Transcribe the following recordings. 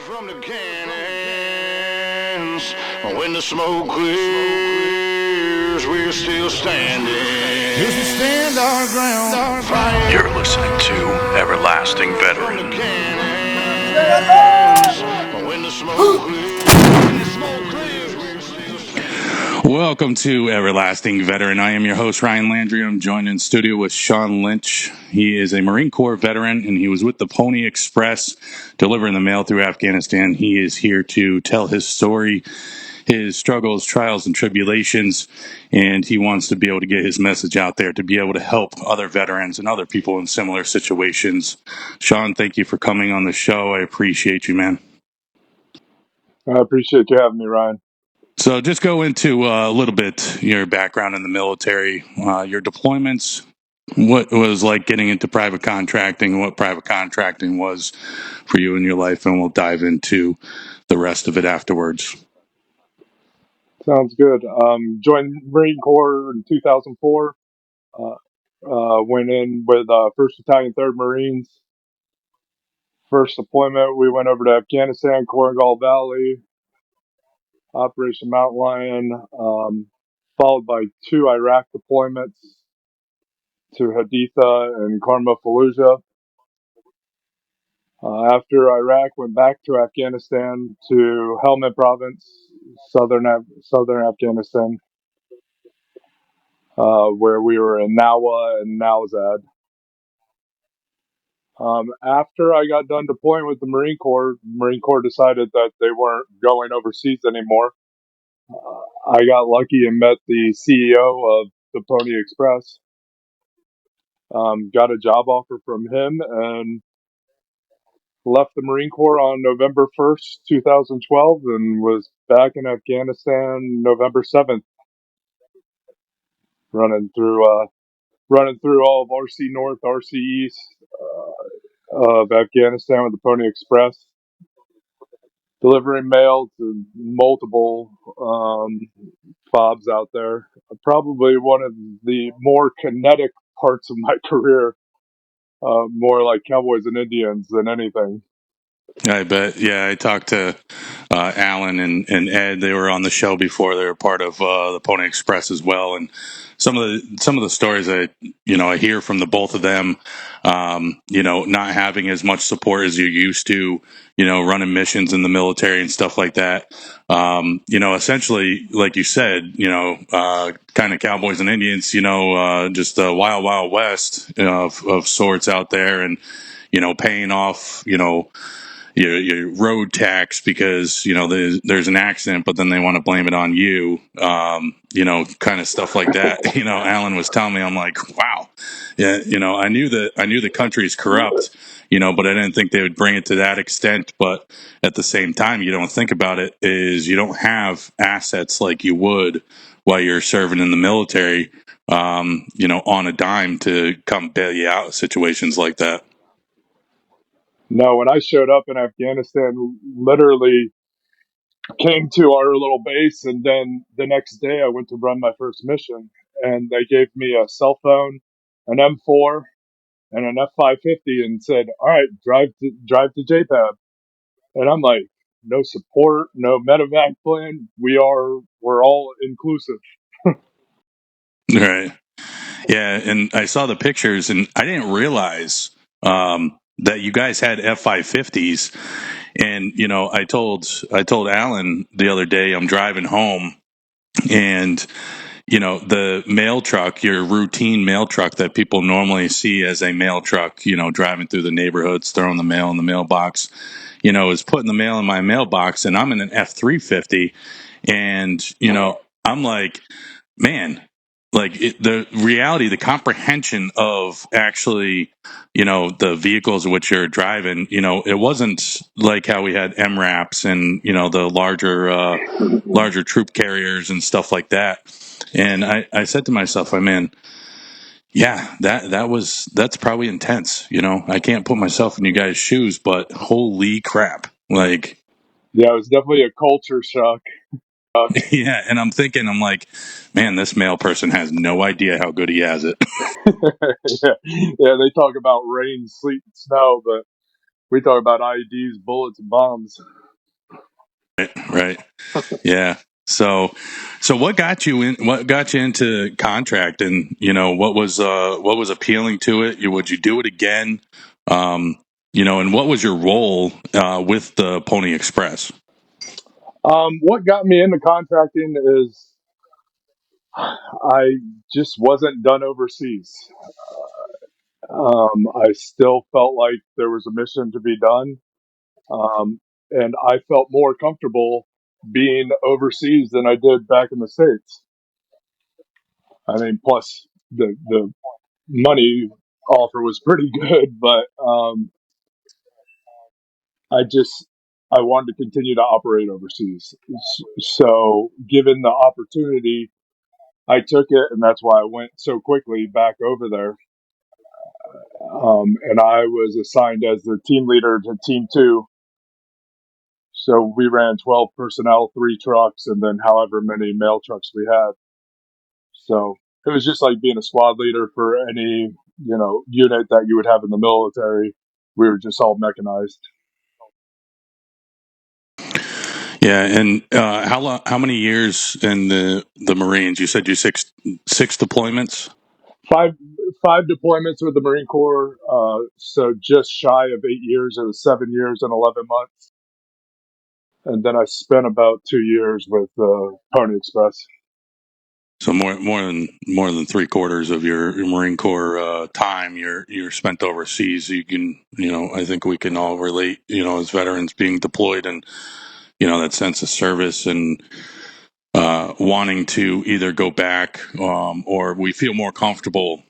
from the cannons. When the smoke clears, we're still standing. Yes, we stand our ground. You're listening to Everlasting Veteran. When the smoke clears, we're still standing. Welcome to Everlasting Veteran. I am your host, Ryan Landry. I'm joined in studio with Sean Lynch. He is a Marine Corps veteran, and he was with the Pony Express delivering the mail through Afghanistan. He is here to tell his story, his struggles, trials, and tribulations, and he wants to be able to get his message out there to be able to help other veterans and other people in similar situations. Sean, thank you for coming on the show. I appreciate you, man. I appreciate you having me, Ryan. So just go into a little bit your background in the military, your deployments, what was like getting into private contracting, what private contracting was for you in your life, and we'll dive into the rest of it afterwards. Sounds good. Joined Marine Corps in 2004. Went in with 1st Battalion, 3rd Marines. First deployment, we went over to Afghanistan, Korengal Valley, Operation Mountain Lion, followed by 2 Iraq deployments to Haditha and Karma Fallujah. After Iraq, went back to Afghanistan to Helmand Province, southern Afghanistan, where we were in Nawa and Nowzad. After I got done deploying with the Marine Corps decided that they weren't going overseas anymore. I got lucky and met the CEO of the Pony Express. Got a job offer from him and left the Marine Corps on November 1st, 2012, and was back in Afghanistan November 7th, running through all of RC North, RC East of Afghanistan with the Pony Express, delivering mail to multiple FOBs out there. Probably one of the more kinetic parts of my career, more like cowboys and Indians than anything. I bet. Yeah, I talked to Alan and Ed. They were on the show before. They were part of the Pony Express as well. And some of the stories I hear from the both of them, not having as much support as you used to, running missions in the military and stuff like that. Essentially, like you said, kind of cowboys and Indians, just the wild, wild west of sorts out there, and paying off, your road tax because there's an accident, but then they want to blame it on you, kind of stuff like that. Alan was telling me, I'm like, wow, yeah, I knew the country's corrupt, but I didn't think they would bring it to that extent. But at the same time, you don't think about it, is you don't have assets like you would while you're serving in the military, on a dime to come bail you out of situations like that. No, when I showed up in Afghanistan, literally came to our little base, and then the next day I went to run my first mission, and they gave me a cell phone, an M4, and an F550, and said, "All right, drive to JPAB." And I'm like, "No support, no medevac plan. We're all inclusive." Right. Yeah, and I saw the pictures, and I didn't realize that you guys had F550s. And I told Alan the other day, I'm driving home, and the mail truck, your routine mail truck that people normally see as a mail truck, driving through the neighborhoods, throwing the mail in the mailbox, is putting the mail in my mailbox, and I'm in an F350, and I'm like, man, like the reality, the comprehension of actually, the vehicles which you're driving, it wasn't like how we had MRAPs and, the larger troop carriers and stuff like that. And I said to myself, yeah, that's probably intense. I can't put myself in you guys' shoes, but holy crap. Like, Yeah, it was definitely a culture shock. yeah. And I'm like, man, this male person has no idea how good he has it. Yeah, they talk about rain, sleet, and snow, but we talk about IEDs, bullets, and bombs. Right. Yeah. So what got you in? What got you into contract? And what was appealing to it? Would you do it again? And what was your role with the Pony Express? What got me into contracting is I just wasn't done overseas. I still felt like there was a mission to be done, and I felt more comfortable being overseas than I did back in the States. I mean, plus the money offer was pretty good, but I wanted to continue to operate overseas. So, given the opportunity, I took it, and that's why I went so quickly back over there. And I was assigned as the team leader to Team 2. So we ran 12 personnel, 3 trucks, and then however many mail trucks we had. So it was just like being a squad leader for any, unit that you would have in the military. We were just all mechanized. Yeah, and how long? How many years in the Marines? You said you six deployments. Five five deployments with the Marine Corps. So just shy of 8 years. It was 7 years and 11 months. And then I spent about 2 years with Pony Express. So more than 3/4 of your Marine Corps time you're spent overseas. You can I think we can all relate as veterans being deployed and that sense of service and wanting to either go back or we feel more comfortable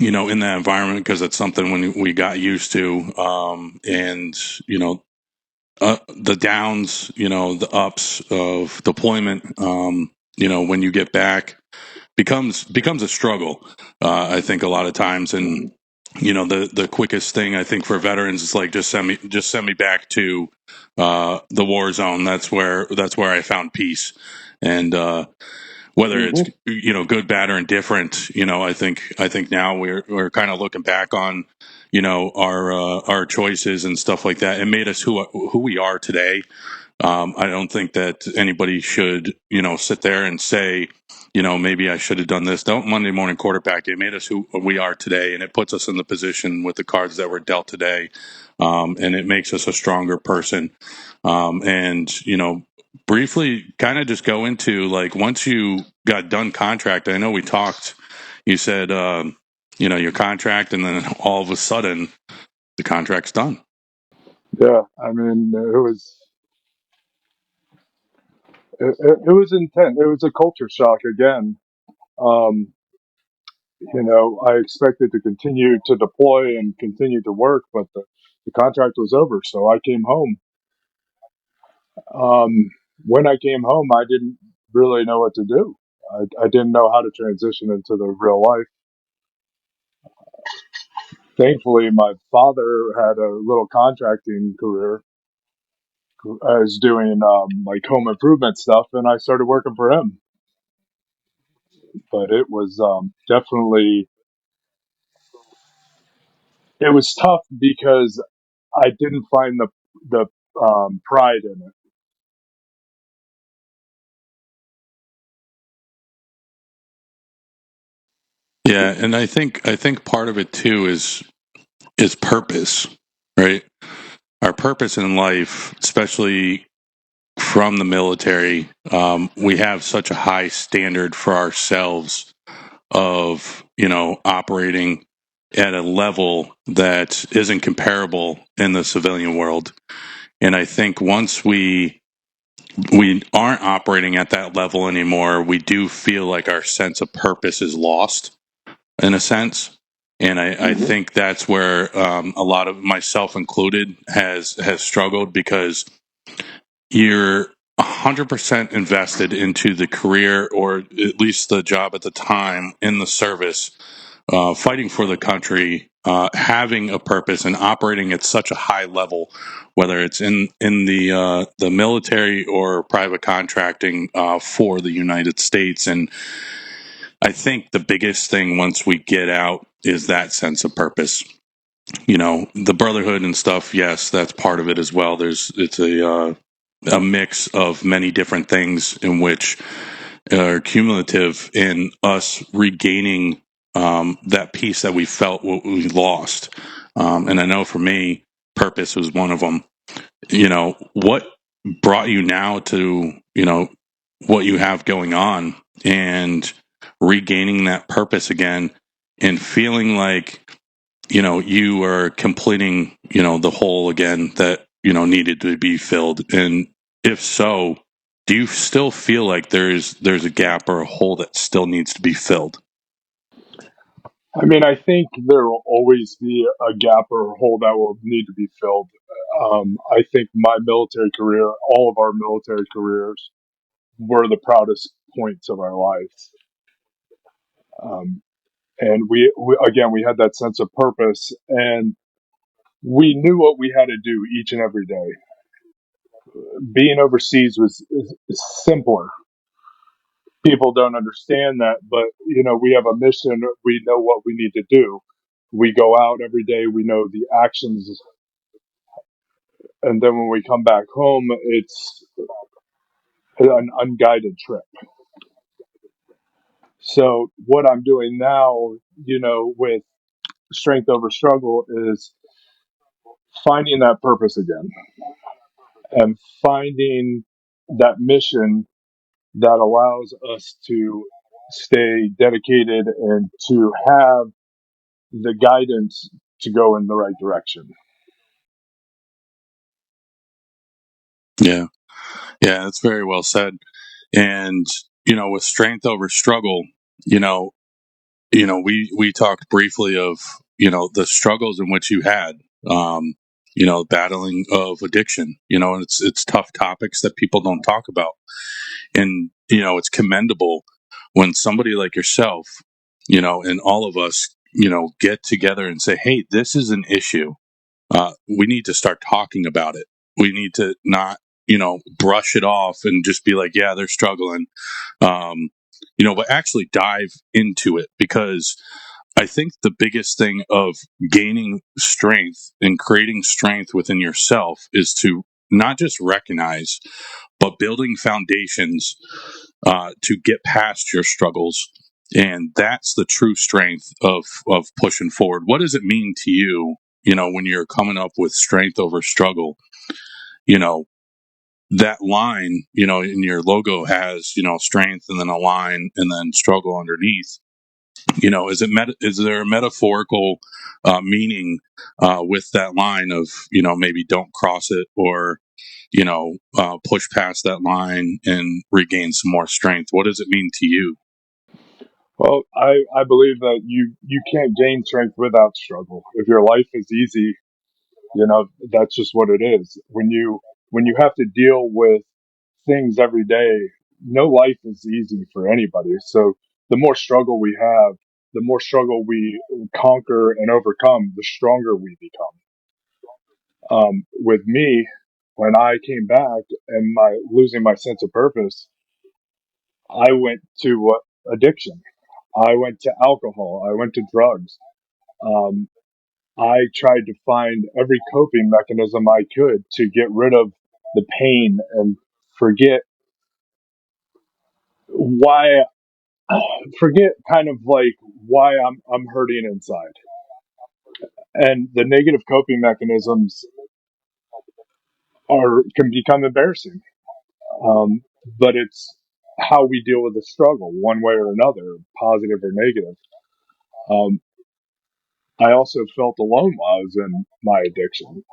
in that environment because it's something when we got used to and the downs the ups of deployment when you get back becomes a struggle. I think a lot of times, and the quickest thing I think for veterans is like just send me back to the war zone. That's where I found peace, and whether it's Mm-hmm. good, bad, or indifferent. I think now we're kind of looking back on our choices and stuff like that. It made us who we are today. I don't think that anybody should, sit there and say, maybe I should have done this. Don't Monday morning quarterback. It made us who we are today, and it puts us in the position with the cards that were dealt today, and it makes us a stronger person. And briefly, kind of just go into like once you got done contract. I know we talked. You said, your contract, and then all of a sudden, the contract's done. Yeah, I mean, it was intense. It was a culture shock again. Um, I expected to continue to deploy and continue to work, but the contract was over, so I came home. When I came home, I didn't really know what to do. I didn't know how to transition into the real life. Thankfully, my father had a little contracting career. I was doing like home improvement stuff, and I started working for him. But it was definitely it was tough because I didn't find the pride in it. Yeah, and I think part of it too is purpose, right? Our purpose in life, especially from the military, we have such a high standard for ourselves of operating at a level that isn't comparable in the civilian world. And I think once we aren't operating at that level anymore, we do feel like our sense of purpose is lost in a sense. And I think that's where a lot of myself included has struggled because you're 100% invested into the career or at least the job at the time in the service, fighting for the country, having a purpose and operating at such a high level, whether it's in the military or private contracting for the United States. And I think the biggest thing once we get out is that sense of purpose. The brotherhood and stuff. Yes, that's part of it as well. It's a a mix of many different things in which are cumulative in us regaining that piece that we felt what we lost. And I know for me, purpose was one of them. What brought you now to, what you have going on and regaining that purpose again and feeling like, you are completing, the hole again that, needed to be filled. And if so, do you still feel like there's a gap or a hole that still needs to be filled? I mean, I think there will always be a gap or a hole that will need to be filled. I think my military career, all of our military careers, were the proudest points of our lives. Um, and we had that sense of purpose, and we knew what we had to do each and every day. Being overseas is simpler. People don't understand that, but we have a mission. We know what we need to do. We go out every day. We know the actions, and then when we come back home, it's an unguided trip. So what I'm doing now, with strength over struggle, is finding that purpose again and finding that mission that allows us to stay dedicated and to have the guidance to go in the right direction. Yeah. Yeah, that's very well said. And, with strength over struggle, you know, we talked briefly of, the struggles in which you had, um, battling of addiction, and it's tough topics that people don't talk about. And, it's commendable when somebody like yourself, and all of us, get together and say, hey, this is an issue. We need to start talking about it. We need to not, brush it off and just be like, yeah, they're struggling. Um, but actually dive into it, because I think the biggest thing of gaining strength and creating strength within yourself is to not just recognize, but building foundations to get past your struggles. And that's the true strength of pushing forward. What does it mean to you, when you're coming up with strength over struggle? That line, in your logo has, strength and then a line and then struggle underneath. Is there a metaphorical meaning with that line of, maybe don't cross it, or push past that line and regain some more strength? What does it mean to you? Well, I believe that you can't gain strength without struggle. If your life is easy, that's just what it is. When you have to deal with things every day, no life is easy for anybody. So the more struggle we have, the more struggle we conquer and overcome, the stronger we become. With me, when I came back and my losing my sense of purpose, I went to addiction. I went to alcohol. I went to drugs. Um, I tried to find every coping mechanism I could to get rid of the pain and forget why, forget kind of like why I'm hurting inside. And the negative coping mechanisms can become embarrassing. Um, but it's how we deal with the struggle, one way or another, positive or negative. Um, I also felt alone while I was in my addiction.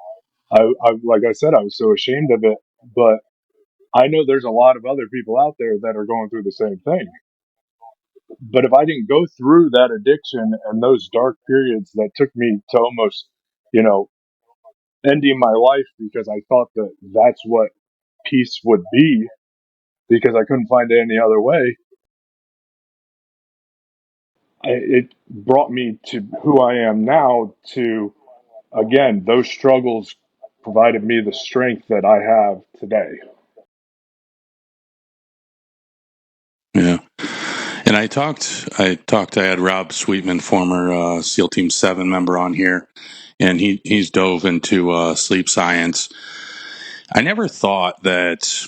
Like I said, I was so ashamed of it, but I know there's a lot of other people out there that are going through the same thing. But if I didn't go through that addiction and those dark periods that took me to almost, you know, ending my life because I thought that that's what peace would be because I couldn't find it any other way, it brought me to who I am now. To again, those struggles provided me the strength that I have today. Yeah. And I had Rob Sweetman, former SEAL Team 7 member, on here, and he's dove into sleep science. I never thought that,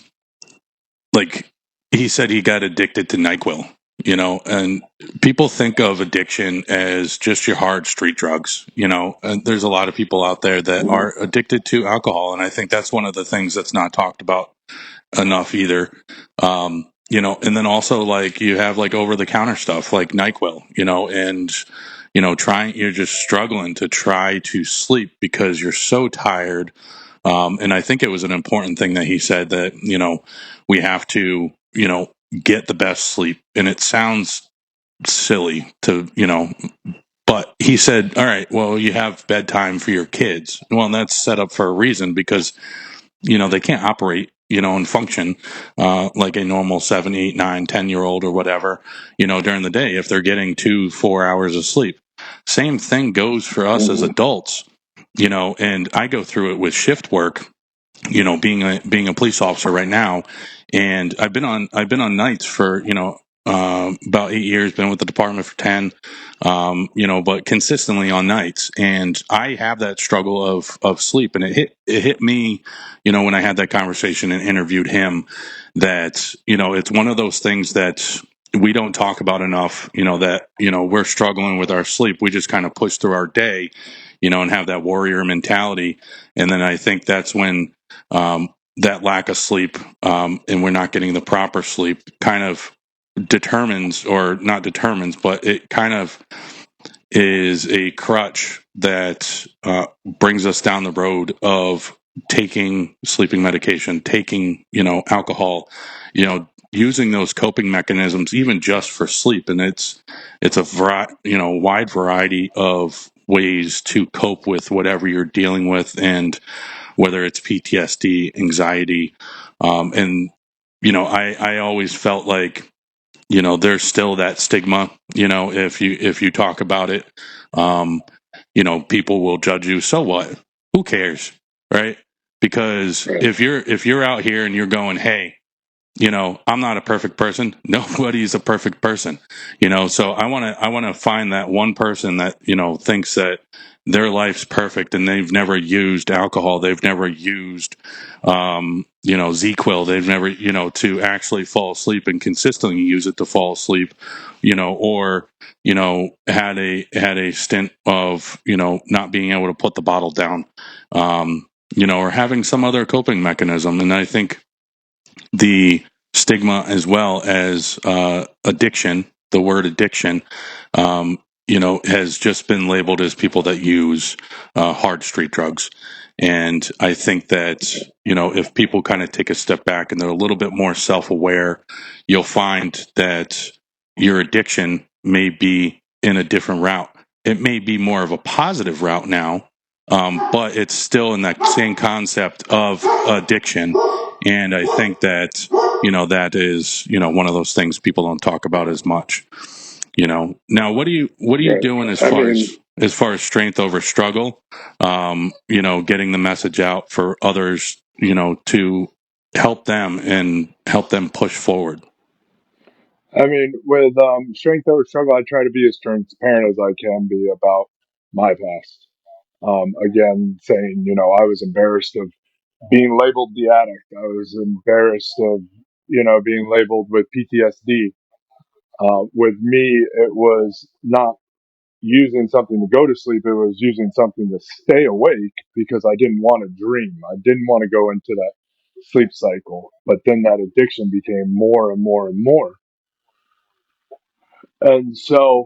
like, he said he got addicted to NyQuil, and people think of addiction as just your hard street drugs, and there's a lot of people out there that are addicted to alcohol. And I think that's one of the things that's not talked about enough either. And then also, like, you have like over the counter stuff like NyQuil, and you're just struggling to try to sleep because you're so tired. And I think it was an important thing that he said, that we have to get the best sleep. And it sounds silly to but he said, all right, well, you have bedtime for your kids. Well, and that's set up for a reason, because they can't operate, and function like a normal 7, 8, 9, 10-year old or whatever, during the day, if they're getting 2-4 hours of sleep. Same thing goes for us as adults, and I go through it with shift work, being a police officer right now. And I've been on nights for about 8 years, been with the department for 10, but consistently on nights. And I have that struggle of sleep. And it hit me, when I had that conversation and interviewed him, that it's one of those things that we don't talk about enough, that we're struggling with our sleep. We just kind of push through our day, and have that warrior mentality. And then I think that's when that lack of sleep, and we're not getting the proper sleep, kind of determines, or not determines, but it kind of is a crutch that brings us down the road of taking sleeping medication, taking alcohol, using those coping mechanisms, even just for sleep. And it's a wide variety of ways to cope with whatever you're dealing with, and whether it's PTSD, anxiety, and I always felt like there's still that stigma. If you talk about it, people will judge you. So what? Who cares, right? Because if you're out here and you're going, hey, I'm not a perfect person. Nobody's a perfect person. So I want to find that one person that thinks that their life's perfect, and they've never used alcohol, they've never used ZQuil, they've never to actually fall asleep and consistently use it to fall asleep, or had a stint of not being able to put the bottle down, or having some other coping mechanism. And I think the stigma, as well as addiction, the word addiction, has just been labeled as people that use hard street drugs. And I think that, if people kind of take a step back and they're a little bit more self-aware, you'll find that your addiction may be in a different route. It may be more of a positive route now, but it's still in that same concept of addiction. And I think that that is one of those things people don't talk about as much. Now what are you doing as far as strength over struggle? Getting the message out for others, to help them and help them push forward. I mean, with strength over struggle, I try to be as transparent as I can be about my past. Again, saying, I was embarrassed of being labeled the addict. I was embarrassed of, being labeled with PTSD. With me, it was not using something to go to sleep. It was using something to stay awake, because I didn't want to dream. I didn't want to go into that sleep cycle. But then that addiction became more and more and more. And so,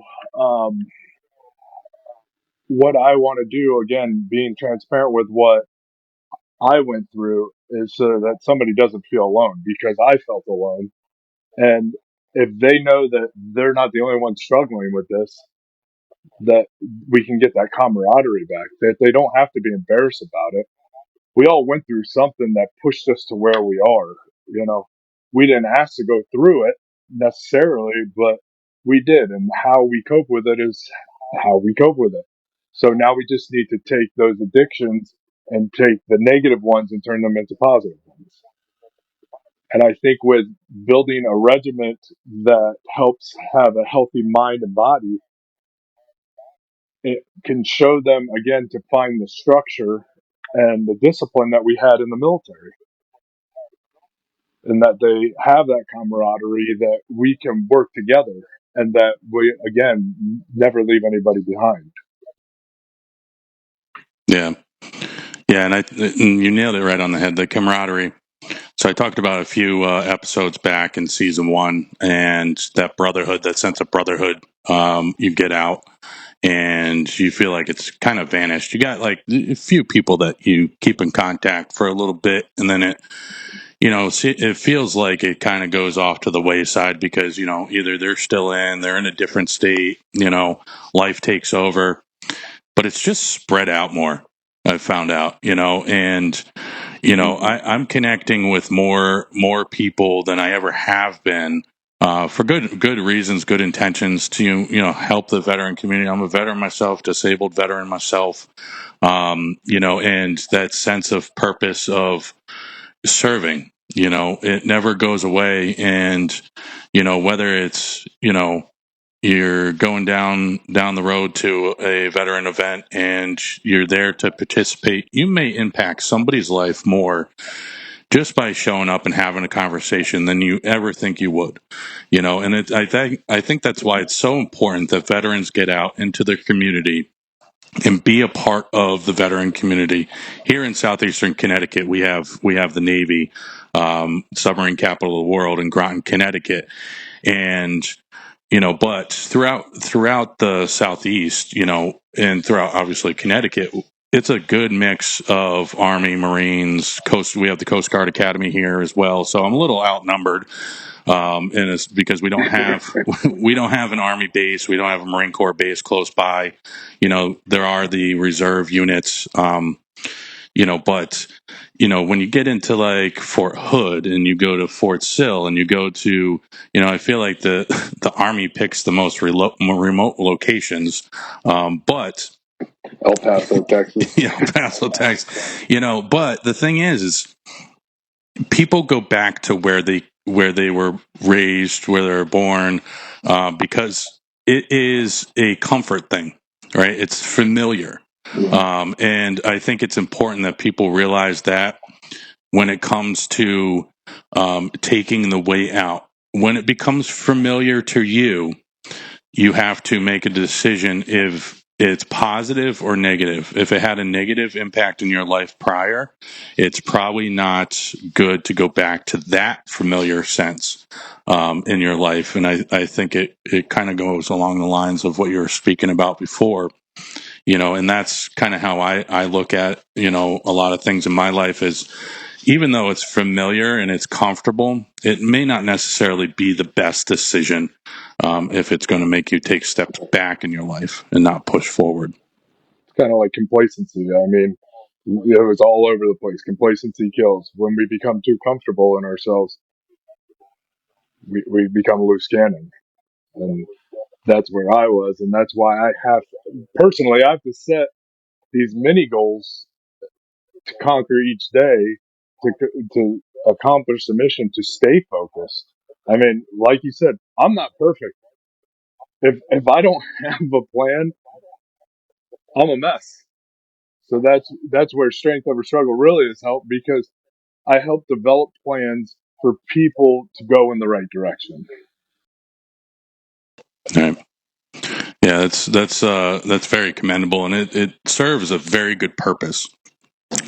what I want to do, again, being transparent with what I went through, is so that somebody doesn't feel alone, because I felt alone. And if they know that they're not the only one struggling with this, that we can get that camaraderie back, that they don't have to be embarrassed about it. We all went through something that pushed us to where we are. We didn't ask to go through it necessarily, but we did. And how we cope with it is how we cope with it. So now we just need to take those addictions and take the negative ones and turn them into positive ones. And I think with building a regiment that helps have a healthy mind and body, it can show them, again, to find the structure and the discipline that we had in the military, and that they have that camaraderie, that we can work together, and that we, again, never leave anybody behind. Yeah. Yeah. And you nailed it right on the head, the camaraderie. So I talked about a few episodes back in season 1, and that brotherhood, that sense of brotherhood, you get out and you feel like it's kind of vanished. You got like a few people that you keep in contact for a little bit, and then it feels like it kind of goes off to the wayside because, either they're in a different state, life takes over, but it's just spread out more. I've found out, and I'm connecting with more people than I ever have been, for good reasons, good intentions to help the veteran community. I'm a veteran myself, disabled veteran myself, and that sense of purpose of serving. It never goes away, and whether it's you're going down the road to a veteran event and you're there to participate, you may impact somebody's life more just by showing up and having a conversation than you ever think you would. And I think that's why it's so important that veterans get out into their community and be a part of the veteran community. Here in southeastern Connecticut, we have the Navy, submarine capital of the world, in Groton, Connecticut, and but throughout the southeast, and throughout obviously Connecticut, it's a good mix of Army, Marines, Coast. We have the Coast Guard Academy here as well, so I'm a little outnumbered, and it's because we don't have an Army base, we don't have a Marine Corps base close by. There are the reserve units, but when you get into like Fort Hood and you go to Fort Sill and you go to, I feel like the Army picks the most remote locations, but El Paso, Texas. yeah, El Paso, Texas. But the thing is people go back to where they were raised, where they were born, because it is a comfort thing, right? It's familiar. And I think it's important that people realize that when it comes to taking the way out, when it becomes familiar to you, you have to make a decision if it's positive or negative. If it had a negative impact in your life prior, it's probably not good to go back to that familiar sense in your life. And I think it kind of goes along the lines of what you were speaking about before. And that's kind of how I look at, a lot of things in my life is, even though it's familiar and it's comfortable, it may not necessarily be the best decision if it's going to make you take steps back in your life and not push forward. It's kind of like complacency. I mean, it was all over the place. Complacency kills. When we become too comfortable in ourselves, we become loose cannon. And that's where I was. And that's why I have to set these mini goals to conquer each day, to accomplish the mission, to stay focused. I mean, like you said, I'm not perfect. If I don't have a plan, I'm a mess. So that's where strength over struggle really has helped, because I help develop plans for people to go in the right direction. Right. Yeah, that's very commendable, and it serves a very good purpose.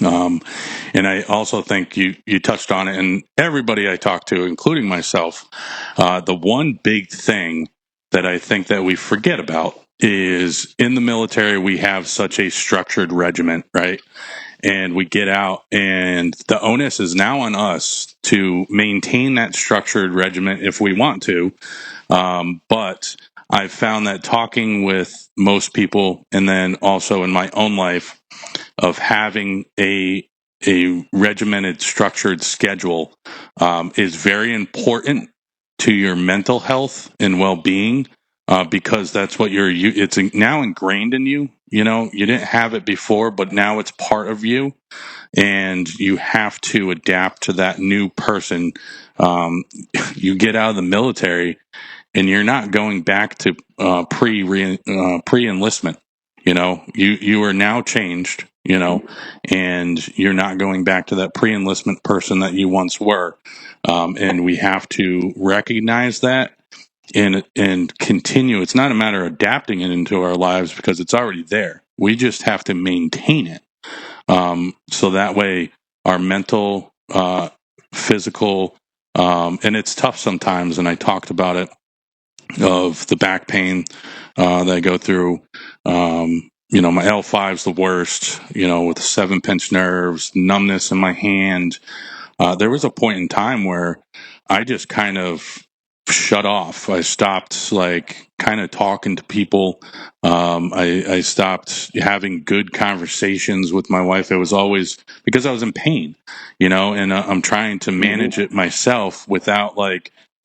And I also think you touched on it, and everybody I talk to, including myself, the one big thing that I think that we forget about is in the military we have such a structured regiment, right? And we get out, and the onus is now on us to maintain that structured regiment if we want to. But I've found that talking with most people, and then also in my own life, of having a regimented, structured schedule is very important to your mental health and well-being, because that's what it's now ingrained in you. You didn't have it before, but now it's part of you, and you have to adapt to that new person. You get out of the military and you're not going back to pre-enlistment. You are now changed. and you're not going back to that pre-enlistment person that you once were. And we have to recognize that and continue. It's not a matter of adapting it into our lives because it's already there. We just have to maintain it. So that way our mental, physical, and it's tough sometimes. And I talked about it, of the back pain that I go through. My L5 is the worst, with the 7-pinch nerves, numbness in my hand. There was a point in time where I just kind of shut off. I stopped kind of talking to people. I stopped having good conversations with my wife. It was always because I was in pain, and I'm trying to manage it myself without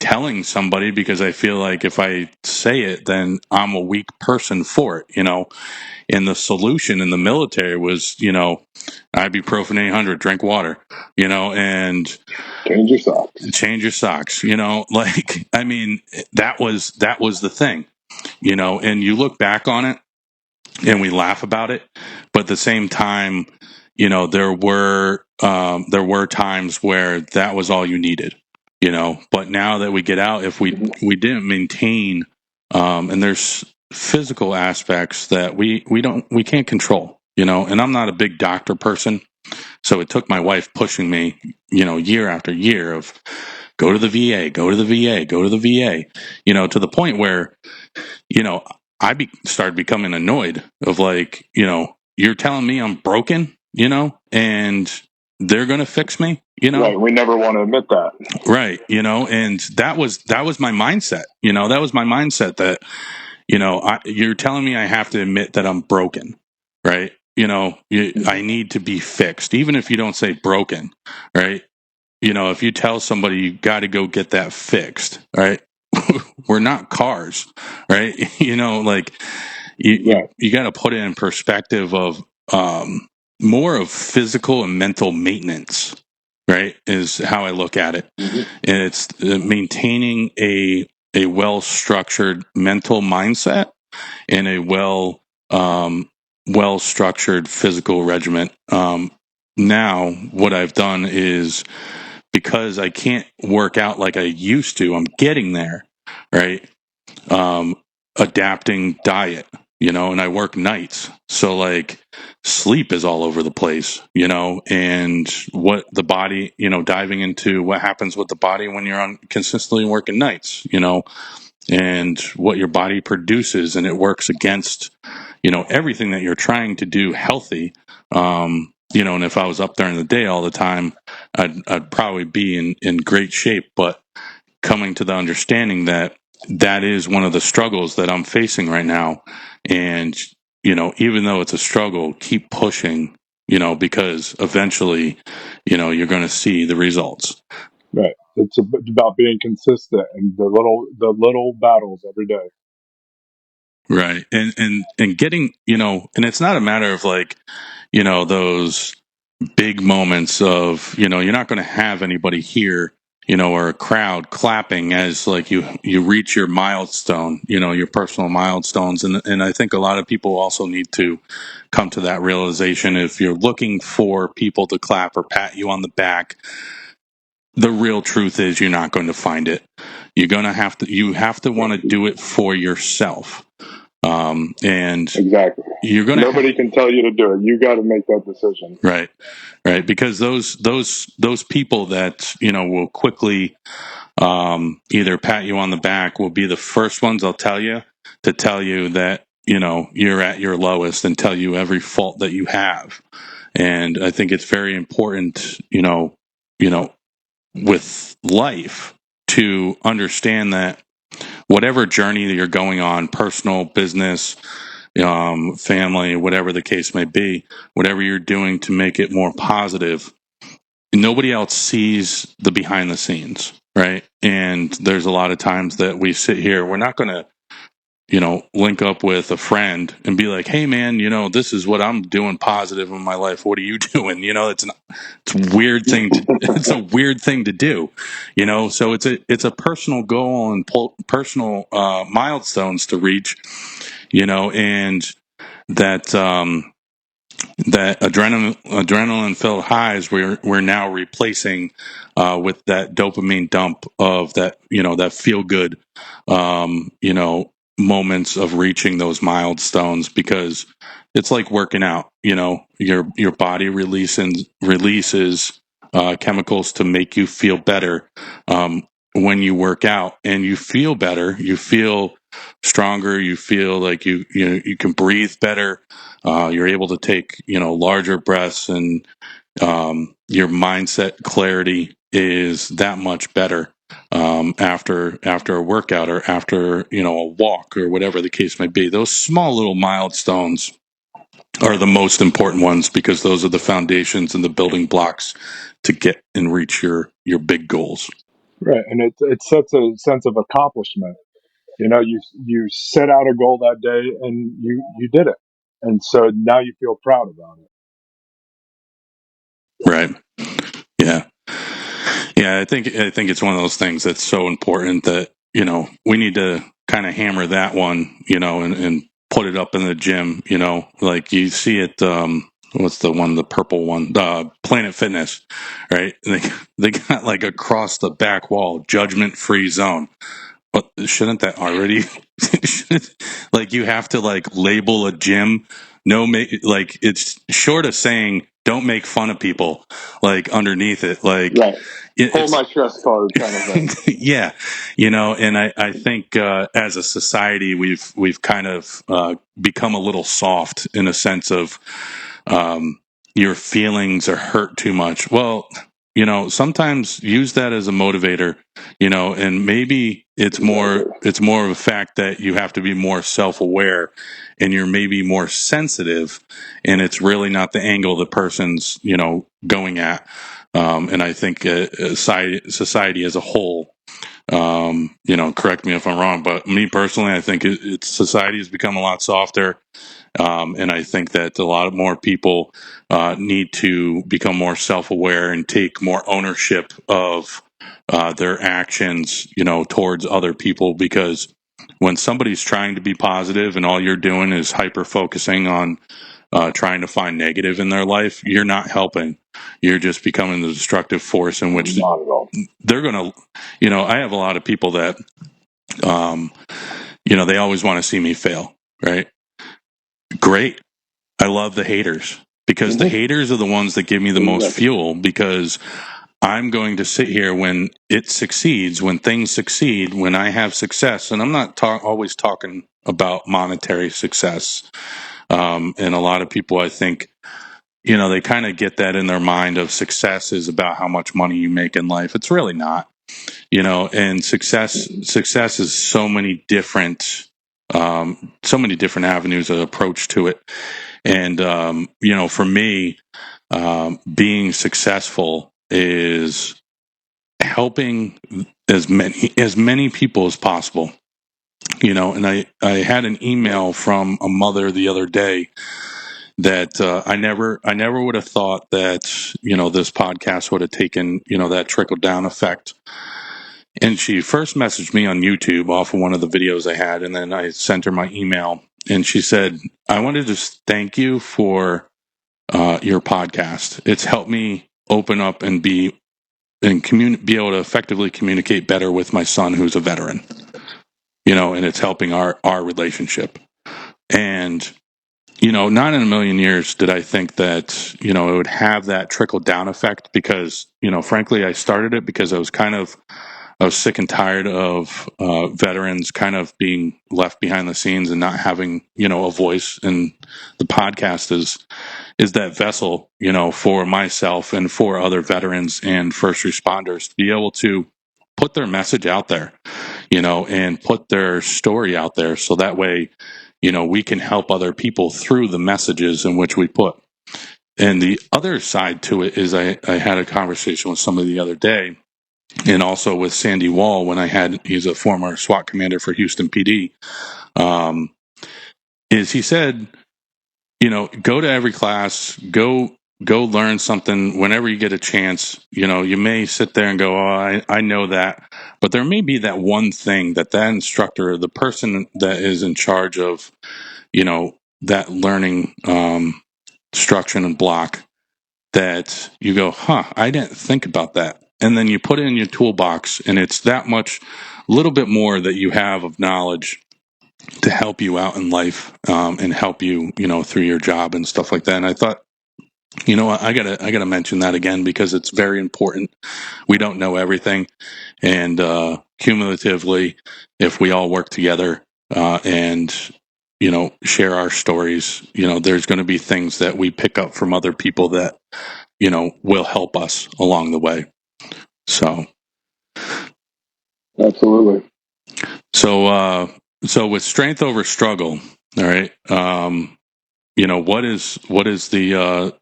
telling somebody, because I feel like if I say it, then I'm a weak person for it, And the solution in the military was, ibuprofen 800, drink water, and Change your socks. Change your socks, that was the thing, and you look back on it and we laugh about it, but at the same time, there were times where that was all you needed, but now that we get out, if we didn't maintain, and there's physical aspects that we can't control, and I'm not a big doctor person. So it took my wife pushing me, year after year of go to the VA, go to the VA, go to the VA, to the point where, started becoming annoyed of you're telling me I'm broken, and they're going to fix me, Right. We never want to admit that. Right. And that was my mindset, that was my mindset that, you're telling me I have to admit that I'm broken, right? I need to be fixed, even if you don't say broken, right? If you tell somebody you got to go get that fixed, right? We're not cars, right? You got to put it in perspective of more of physical and mental maintenance, right? Is how I look at it, and it's maintaining a well-structured mental mindset and a well-structured physical regiment. Now, what I've done is, because I can't work out like I used to, I'm getting there, right? Adapting diet, and I work nights. So sleep is all over the place, and what the body, diving into what happens with the body when you're on consistently working nights, and what your body produces, and it works against, everything that you're trying to do healthy. And if I was up there in the day all the time, I'd probably be in great shape. But coming to the understanding that is one of the struggles that I'm facing right now. And, even though it's a struggle, keep pushing, because eventually, you're going to see the results. Right. It's about being consistent and the little battles every day. Right. And getting, and it's not a matter of those big moments of, you're not going to have anybody here, or a crowd clapping as you reach your milestone, your personal milestones. And I think a lot of people also need to come to that realization. If you're looking for people to clap or pat you on the back, the real truth is you're not going to find it. You have to want to do it for yourself. And exactly, you're going to nobody can tell you to do it. You got to make that decision. Right. Because those people that, will quickly, either pat you on the back will be the first ones to tell you that, you're at your lowest and tell you every fault that you have. And I think it's very important, with life, to understand that whatever journey that you're going on, personal, business, family, whatever the case may be, whatever you're doing to make it more positive, nobody else sees the behind the scenes, right? And there's a lot of times that we sit here, we're not going to, link up with a friend and be like, hey man, this is what I'm doing positive in my life. What are you doing? It's a weird thing it's a weird thing to do, so it's a personal goal and personal milestones to reach, and that that adrenaline filled highs we're now replacing with that dopamine dump of that, that feel good, moments of reaching those milestones, because it's like working out. Your body releases chemicals to make you feel better. When you work out and you feel better, you feel stronger, you feel like you can breathe better, you're able to take larger breaths, and your mindset clarity is that much better after a workout, or after a walk, or whatever the case may be. Those small little milestones are the most important ones, because those are the foundations and the building blocks to get and reach your big goals. Right, and it sets a sense of accomplishment. You set out a goal that day and you did it, and so now you feel proud about it. Right. Yeah. Yeah, I think it's one of those things that's so important that we need to kind of hammer that one, and put it up in the gym. Like you see it. What's the purple one? Planet Fitness, right? They got like across the back wall, judgment free zone. But shouldn't that already? Like you have to like label a gym. No, like it's short of saying don't make fun of people. Like underneath it, like Right. Hold it's my stress card kind of thing. yeah, and I think as a society we've kind of become a little soft in a sense of your feelings are hurt too much. Well, sometimes use that as a motivator, and maybe it's more of a fact that you have to be more self-aware, and you're maybe more sensitive, and it's really not the angle the person's going at. And I think society as a whole, correct me if I'm wrong, but me personally, I think society has become a lot softer. And I think that a lot more people need to become more self-aware and take more ownership of their actions, towards other people. Because when somebody's trying to be positive and all you're doing is hyper focusing on trying to find negative in their life, you're not helping. You're just becoming the destructive force in which Not at all. they're going to, I have a lot of people that, they always want to see me fail, right? Great. I love the haters, because the haters are the ones that give me the most fuel, because I'm going to sit here when it succeeds, when things succeed, when I have success. And I'm not always talking about monetary success. And a lot of people, I think, they kind of get that in their mind of success is about how much money you make in life. It's really not, and success is so many different avenues of approach to it. And, for me, being successful is helping as many people as possible. And I had an email from a mother the other day that I never would have thought that this podcast would have taken that trickle down effect. And she first messaged me on YouTube off of one of the videos I had, and then I sent her my email, and she said, "I wanted to just thank you for your podcast. It's helped me open up and be able to effectively communicate better with my son, who's a veteran. And it's helping our relationship." And not in a million years did I think that it would have that trickle down effect, because frankly, I started it because I was sick and tired of veterans kind of being left behind the scenes and not having a voice. And the podcast is that vessel, for myself and for other veterans and first responders to be able to put their message out there, and put their story out there, so that way, we can help other people through the messages in which we put. And the other side to it is I had a conversation with somebody the other day, and also with Sandy Wall, he's a former SWAT commander for Houston PD, is he said, go to every class, go learn something whenever you get a chance. You may sit there and go, oh, I know that, but there may be that one thing that instructor, the person that is in charge of, that learning, destruction and block that you go, I didn't think about that. And then you put it in your toolbox, and it's that much, a little bit more that you have of knowledge to help you out in life, and help you, through your job and stuff like that. And I thought, I gotta mention that again, because it's very important. We don't know everything, and cumulatively, if we all work together, and share our stories, there's going to be things that we pick up from other people that will help us along the way. So Absolutely. So with strength over struggle, all right. What is the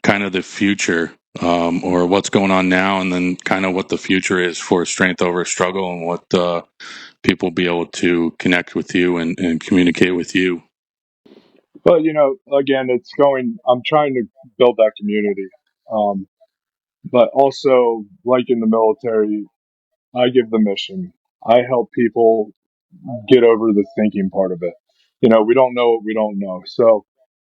kind of the future, or what's going on now, and then kind of what the future is for strength over struggle, and what people be able to connect with you and communicate with you. But again, I'm trying to build that community. But also, like in the military, I give the mission. I help people get over the thinking part of it. We don't know what we don't know. So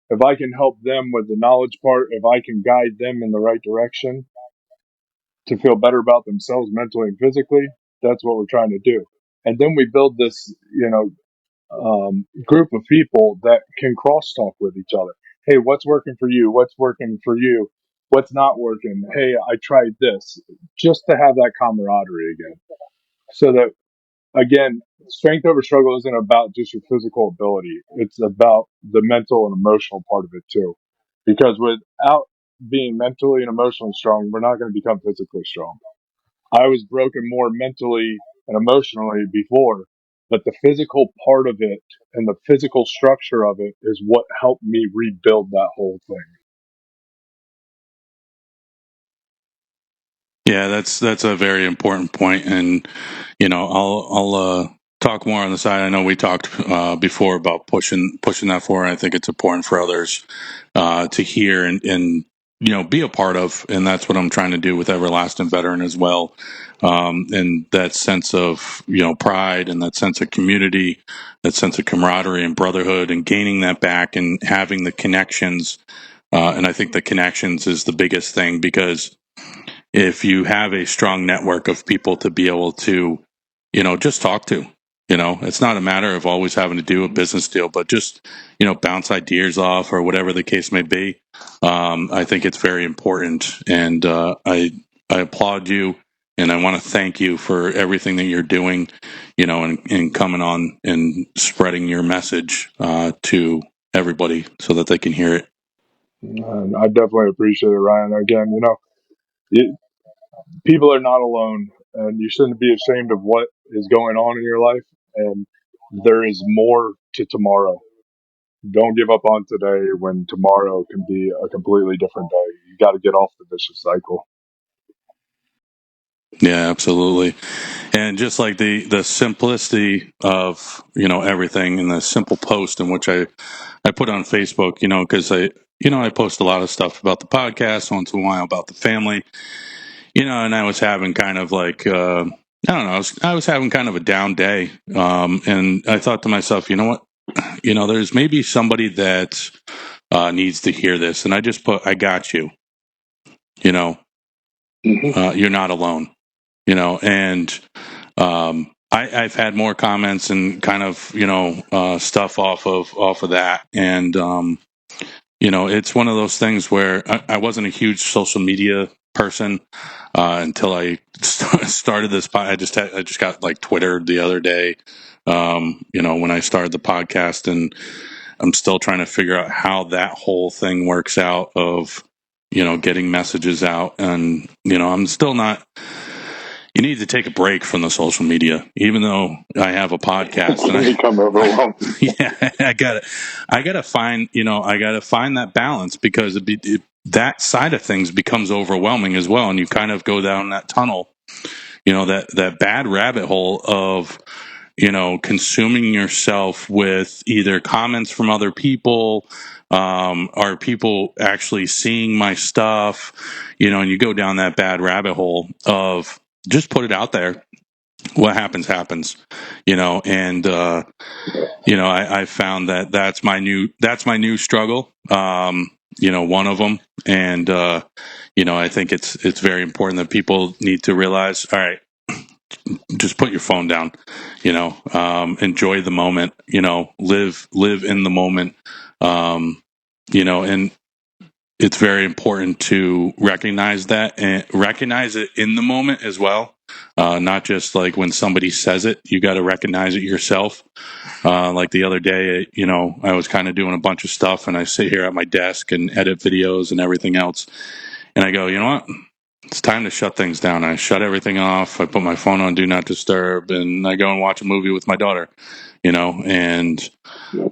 if I can help them with the knowledge part, if I can guide them in the right direction to feel better about themselves mentally and physically, that's what we're trying to do. And then we build this, group of people that can crosstalk with each other. Hey, what's working for you? What's working for you? What's not working? Hey, I tried this, just to have that camaraderie again. So that, again, strength over struggle isn't about just your physical ability. It's about the mental and emotional part of it too. Because without being mentally and emotionally strong, we're not going to become physically strong. I was broken more mentally and emotionally before, but the physical part of it and the physical structure of it is what helped me rebuild that whole thing. Yeah, that's a very important point, and I'll talk more on the side. I know we talked before about pushing that forward. I think it's important for others to hear and be a part of, and that's what I'm trying to do with Everlasting Veteran as well. And that sense of pride, and that sense of community, that sense of camaraderie and brotherhood, and gaining that back, and having the connections. And I think the connections is the biggest thing, because if you have a strong network of people to be able to, just talk to, it's not a matter of always having to do a business deal, but just, bounce ideas off, or whatever the case may be. I think it's very important. And I applaud you, and I want to thank you for everything that you're doing, and coming on and spreading your message to everybody so that they can hear it. And I definitely appreciate it, Ryan. Again, it, people are not alone, and you shouldn't be ashamed of what is going on in your life. And there is more to tomorrow. Don't give up on today when tomorrow can be a completely different day. You got to get off the vicious cycle. Yeah, absolutely. And just like the simplicity of everything, and the simple post in which I put on Facebook, because I post a lot of stuff about the podcast once in a while, about the family, and I was having kind of like I don't know, I was having kind of a down day, and I thought to myself, you know what, there's maybe somebody that needs to hear this, and I just put, I got you, you're not alone, and I've had more comments and kind of stuff off of that, and it's one of those things where I wasn't a huge social media person until I started this. I just got like Twitter the other day, when I started the podcast, and I'm still trying to figure out how that whole thing works out of getting messages out, and I'm still not. You need to take a break from the social media, even though I have a podcast. And become overwhelmed. yeah, I gotta find, I gotta find that balance, because that side of things becomes overwhelming as well, and you kind of go down that tunnel, that bad rabbit hole of, consuming yourself with either comments from other people, are people actually seeing my stuff, and you go down that bad rabbit hole of just put it out there. What happens, happens, and, I found that that's my new struggle. one of them. And I think it's very important that people need to realize, all right, just put your phone down, enjoy the moment, live in the moment, and it's very important to recognize that and recognize it in the moment as well. Not just like when somebody says it, you got to recognize it yourself. Like the other day, I was kind of doing a bunch of stuff, and I sit here at my desk and edit videos and everything else. And I go, you know what? It's time to shut things down. I shut everything off. I put my phone on Do Not Disturb, and I go and watch a movie with my daughter, and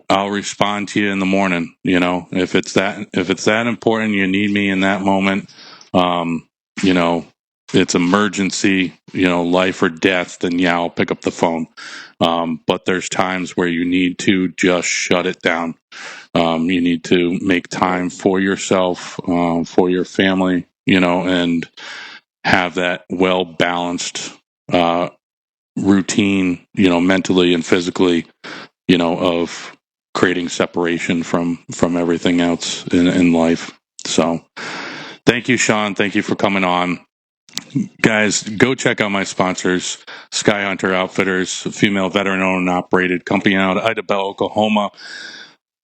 I'll respond to you in the morning. If it's that important, you need me in that moment. It's emergency, life or death, then yeah, I'll pick up the phone. But there's times where you need to just shut it down. You need to make time for yourself, for your family, and have that well balanced routine, mentally and physically, of creating separation from everything else in life. So thank you, Sean. Thank you for coming on. Guys, go check out my sponsors, Sky Hunter Outfitters, a female veteran-owned and operated company out of Idabel, Oklahoma.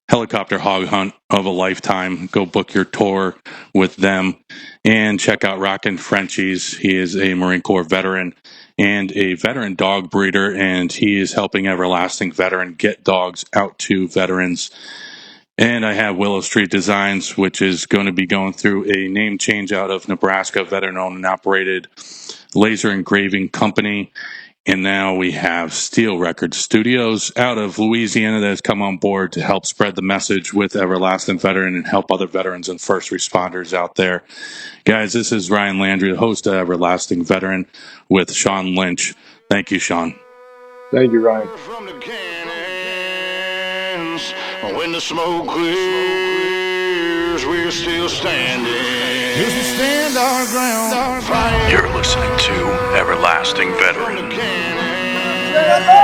Helicopter hog hunt of a lifetime. Go book your tour with them and check out Rockin' Frenchies. He is a Marine Corps veteran and a veteran dog breeder, and he is helping Everlasting Veteran get dogs out to veterans. And I have Willow Street Designs, which is going to be going through a name change out of Nebraska, veteran-owned and operated laser engraving company. And now we have Steel Record Studios out of Louisiana that has come on board to help spread the message with Everlasting Veteran and help other veterans and first responders out there. Guys, this is Ryan Landry, the host of Everlasting Veteran, with Sean Lynch. Thank you, Sean. Thank you, Ryan. From the cannons, when the smoke clears, we're still standing. Yes, we stand our ground. Fire You're listening to Everlasting from Veteran. the cannons.